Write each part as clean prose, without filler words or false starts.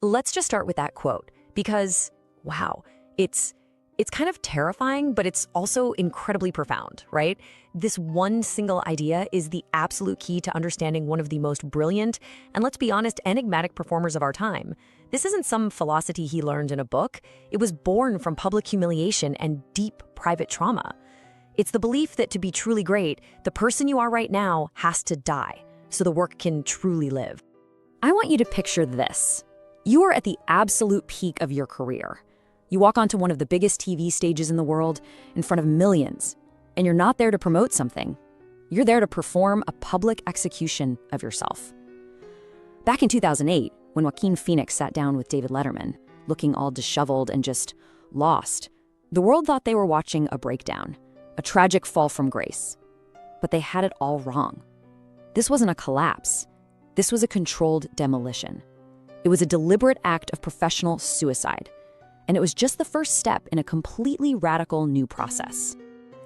Let's just start with that quote because, wow, it's kind of terrifying, but it's also incredibly profound, right? This one single idea is the absolute key to understanding one of the most brilliant and, let's be honest, enigmatic performers of our time. This isn't some philosophy he learned in a book. It was born from public humiliation and deep private trauma. It's the belief that to be truly great, the person you are right now has to die so the work can truly live. I want you to picture this. You are at the absolute peak of your career. You walk onto one of the biggest TV stages in the world in front of millions, and you're not there to promote something. You're there to perform a public execution of yourself. Back in 2008, when Joaquin Phoenix sat down with David Letterman, looking all disheveled and just lost, the world thought they were watching a breakdown, a tragic fall from grace. But they had it all wrong. This wasn't a collapse. This was a controlled demolition. It was a deliberate act of professional suicide. And it was just the first step in a completely radical new process.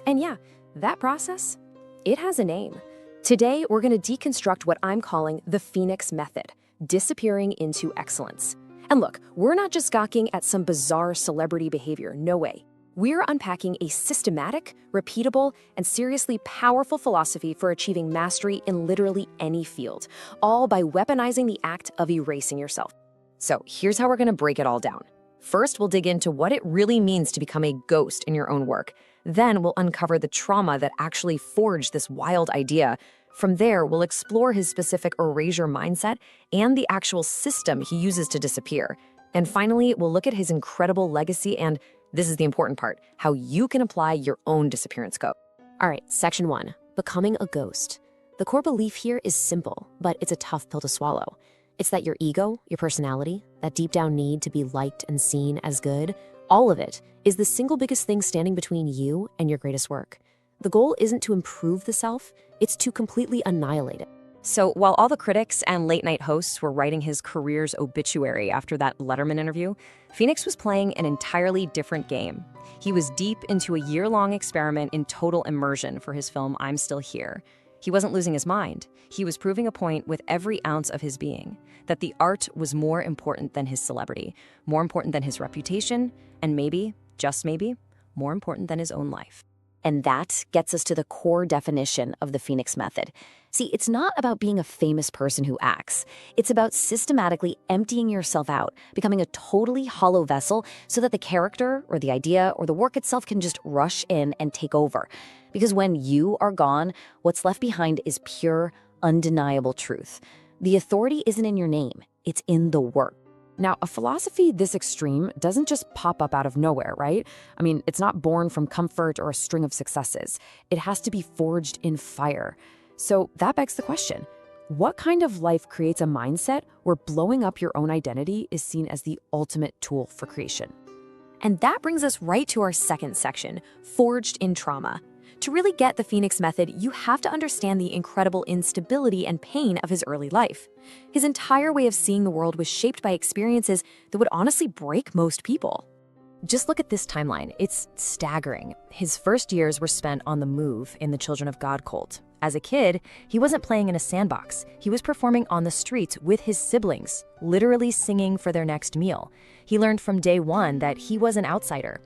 And yeah, that process, it has a name. Today, we're going to deconstruct what I'm calling the Phoenix method, disappearing into excellence. And look, we're not just gawking at some bizarre celebrity behavior, no way. We're unpacking a systematic, repeatable, and seriously powerful philosophy for achieving mastery in literally any field, all by weaponizing the act of erasing yourself. So here's how we're going to break it all down. First, we'll dig into what it really means to become a ghost in your own work. Then we'll uncover the trauma that actually forged this wild idea. From there, we'll explore his specific erasure mindset and the actual system he uses to disappear. And finally, we'll look at his incredible legacy and, this is the important part, how you can apply your own disappearance code. All right, section 1, becoming a ghost. The core belief here is simple, but it's a tough pill to swallow. It's that your ego, your personality, that deep down need to be liked and seen as good, all of it is the single biggest thing standing between you and your greatest work. The goal isn't to improve the self, it's to completely annihilate it. So while all the critics and late-night hosts were writing his career's obituary after that Letterman interview, Phoenix was playing an entirely different game. He was deep into a year-long experiment in total immersion for his film I'm Still Here. He wasn't losing his mind. He was proving a point with every ounce of his being, that the art was more important than his celebrity, more important than his reputation, and maybe, just maybe, more important than his own life. And that gets us to the core definition of the Phoenix method. See, it's not about being a famous person who acts. It's about systematically emptying yourself out, becoming a totally hollow vessel so that the character or the idea or the work itself can just rush in and take over. Because when you are gone, what's left behind is pure, undeniable truth. The authority isn't in your name, it's in the work. Now, a philosophy this extreme doesn't just pop up out of nowhere, right? I mean, it's not born from comfort or a string of successes. It has to be forged in fire. So that begs the question, what kind of life creates a mindset where blowing up your own identity is seen as the ultimate tool for creation? And that brings us right to our second section, forged in trauma. To really get the Phoenix method, you have to understand the incredible instability and pain of his early life. His entire way of seeing the world was shaped by experiences that would honestly break most people. Just look at this timeline. It's staggering. His first years were spent on the move in the Children of God cult. As a kid, he wasn't playing in a sandbox. He was performing on the streets with his siblings, literally singing for their next meal. He learned from day one that he was an outsider.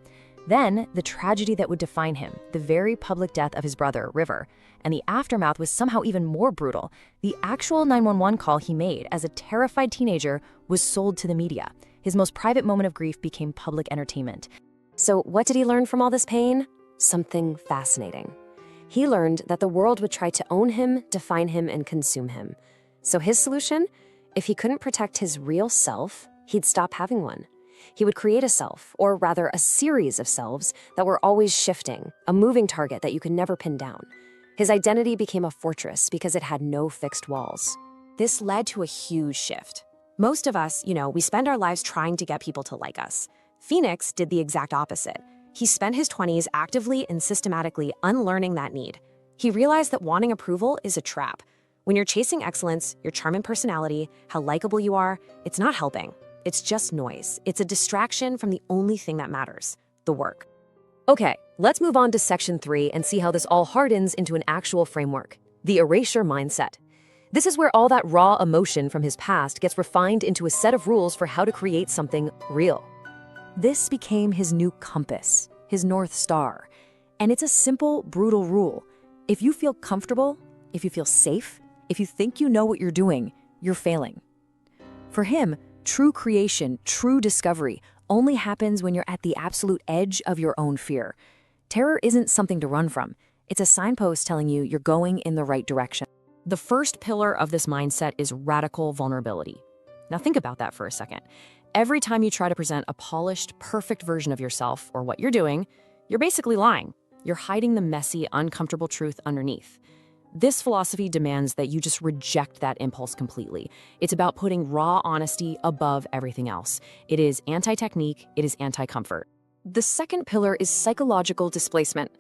Then, the tragedy that would define him, the very public death of his brother, River, and the aftermath was somehow even more brutal. The actual 911 call he made as a terrified teenager was sold to the media. His most private moment of grief became public entertainment. So what did he learn from all this pain? Something fascinating. He learned that the world would try to own him, define him, and consume him. So his solution? If he couldn't protect his real self, he'd stop having one. He would create a self, or rather a series of selves that were always shifting, a moving target that you could never pin down. His identity became a fortress because it had no fixed walls. This led to a huge shift. Most of us, we spend our lives trying to get people to like us. Phoenix did the exact opposite. He spent his 20s actively and systematically unlearning that need. He realized that wanting approval is a trap. When you're chasing excellence, your charm and personality, how likable you are, it's not helping. It's just noise. It's a distraction from the only thing that matters, the work. Okay, let's move on to section 3 and see how this all hardens into an actual framework, the erasure mindset. This is where all that raw emotion from his past gets refined into a set of rules for how to create something real. This became his new compass, his North Star. And it's a simple, brutal rule. If you feel comfortable, if you feel safe, if you think you know what you're doing, you're failing. For him, true creation, true discovery only happens when you're at the absolute edge of your own fear. Terror isn't something to run from. It's a signpost telling you you're going in the right direction. The first pillar of this mindset is radical vulnerability. Now think about that for a second. Every time you try to present a polished, perfect version of yourself or what you're doing, you're basically lying. You're hiding the messy, uncomfortable truth underneath. This philosophy demands that you just reject that impulse completely. It's about putting raw honesty above everything else. It is anti-technique, it is anti-comfort. The second pillar is psychological displacement.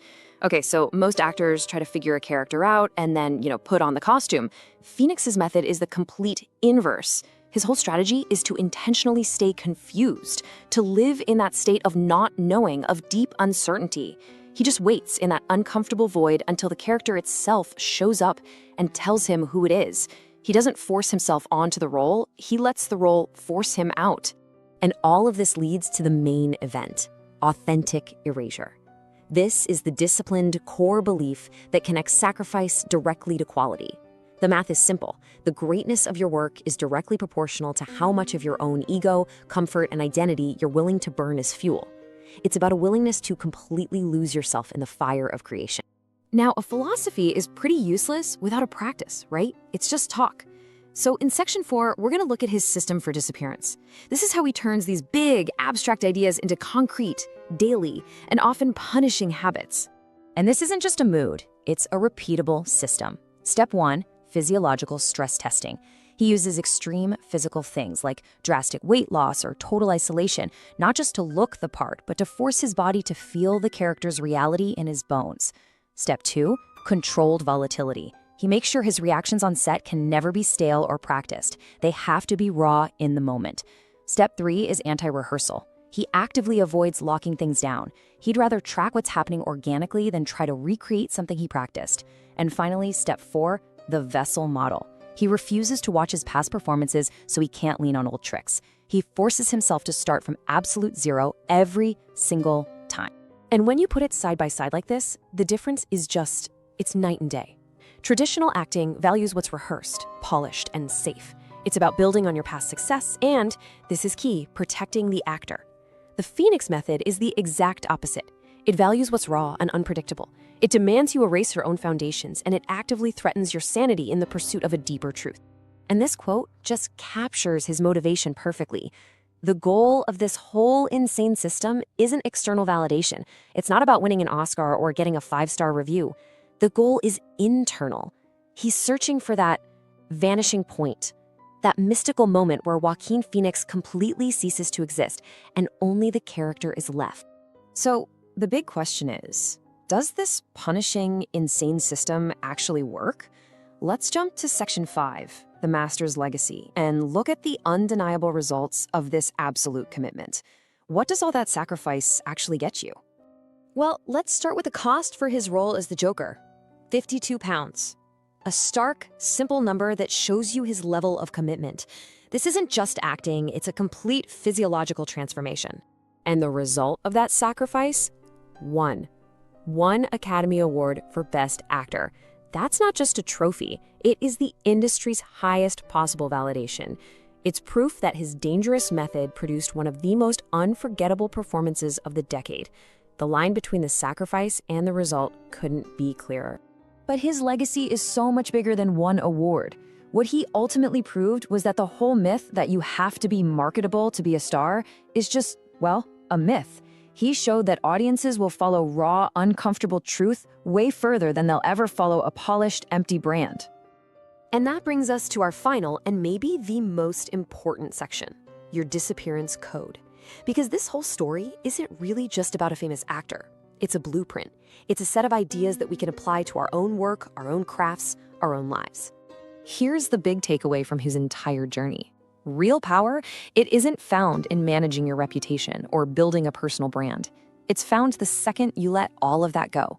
Okay, so most actors try to figure a character out and then, put on the costume. Phoenix's method is the complete inverse. His whole strategy is to intentionally stay confused, to live in that state of not knowing, of deep uncertainty. He just waits in that uncomfortable void until the character itself shows up and tells him who it is. He doesn't force himself onto the role, he lets the role force him out. And all of this leads to the main event, authentic erasure. This is the disciplined core belief that connects sacrifice directly to quality. The math is simple. The greatness of your work is directly proportional to how much of your own ego, comfort, and identity you're willing to burn as fuel. It's about a willingness to completely lose yourself in the fire of creation. Now, a philosophy is pretty useless without a practice, right? It's just talk. So in section 4, we're going to look at his system for disappearance. This is how he turns these big, abstract ideas into concrete, daily, and often punishing habits. And this isn't just a mood, it's a repeatable system. Step 1, physiological stress testing. He uses extreme physical things like drastic weight loss or total isolation, not just to look the part, but to force his body to feel the character's reality in his bones. Step 2, controlled volatility. He makes sure his reactions on set can never be stale or practiced. They have to be raw in the moment. Step 3 is anti-rehearsal. He actively avoids locking things down. He'd rather track what's happening organically than try to recreate something he practiced. And finally, step 4, the vessel model. He refuses to watch his past performances so he can't lean on old tricks. He forces himself to start from absolute zero every single time. And when you put it side by side like this, the difference is it's night and day. Traditional acting values what's rehearsed, polished, and safe. It's about building on your past success and, this is key, protecting the actor. The Phoenix method is the exact opposite. It values what's raw and unpredictable. It demands you erase your own foundations, and it actively threatens your sanity in the pursuit of a deeper truth. And this quote just captures his motivation perfectly. The goal of this whole insane system isn't external validation. It's not about winning an Oscar or getting a 5-star review. The goal is internal. He's searching for that vanishing point, that mystical moment where Joaquin Phoenix completely ceases to exist and only the character is left. So the big question is, does this punishing, insane system actually work? Let's jump to section 5, the master's legacy, and look at the undeniable results of this absolute commitment. What does all that sacrifice actually get you? Well, let's start with the cost for his role as the Joker. 52 pounds. A stark, simple number that shows you his level of commitment. This isn't just acting, it's a complete physiological transformation. And the result of that sacrifice? One Academy Award for Best Actor. That's not just a trophy, it is the industry's highest possible validation. It's proof that his dangerous method produced one of the most unforgettable performances of the decade. The line between the sacrifice and the result couldn't be clearer. But his legacy is so much bigger than one award. What he ultimately proved was that the whole myth that you have to be marketable to be a star is just, a myth. He showed that audiences will follow raw, uncomfortable truth way further than they'll ever follow a polished, empty brand. And that brings us to our final and maybe the most important section, your disappearance code. Because this whole story isn't really just about a famous actor. It's a blueprint. It's a set of ideas that we can apply to our own work, our own crafts, our own lives. Here's the big takeaway from his entire journey. Real power, it isn't found in managing your reputation or building a personal brand. It's found the second you let all of that go.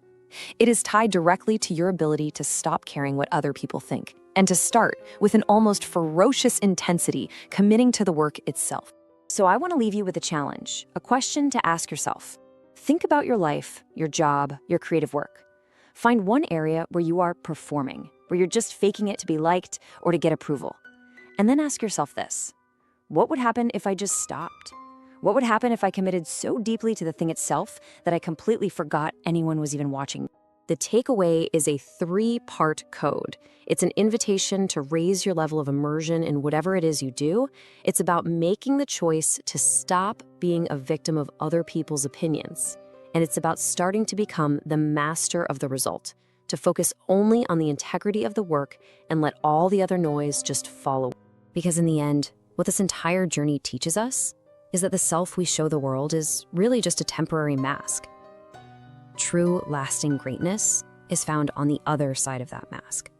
It is tied directly to your ability to stop caring what other people think and to start with an almost ferocious intensity, committing to the work itself. So I want to leave you with a challenge, a question to ask yourself. Think about your life, your job, your creative work. Find one area where you are performing, where you're just faking it to be liked or to get approval. And then ask yourself this: what would happen if I just stopped? What would happen if I committed so deeply to the thing itself that I completely forgot anyone was even watching? The takeaway is a 3-part code. It's an invitation to raise your level of immersion in whatever it is you do. It's about making the choice to stop being a victim of other people's opinions. And it's about starting to become the master of the result, to focus only on the integrity of the work and let all the other noise just follow. Because in the end, what this entire journey teaches us is that the self we show the world is really just a temporary mask. True, lasting greatness is found on the other side of that mask.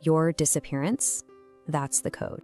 Your disappearance, that's the code.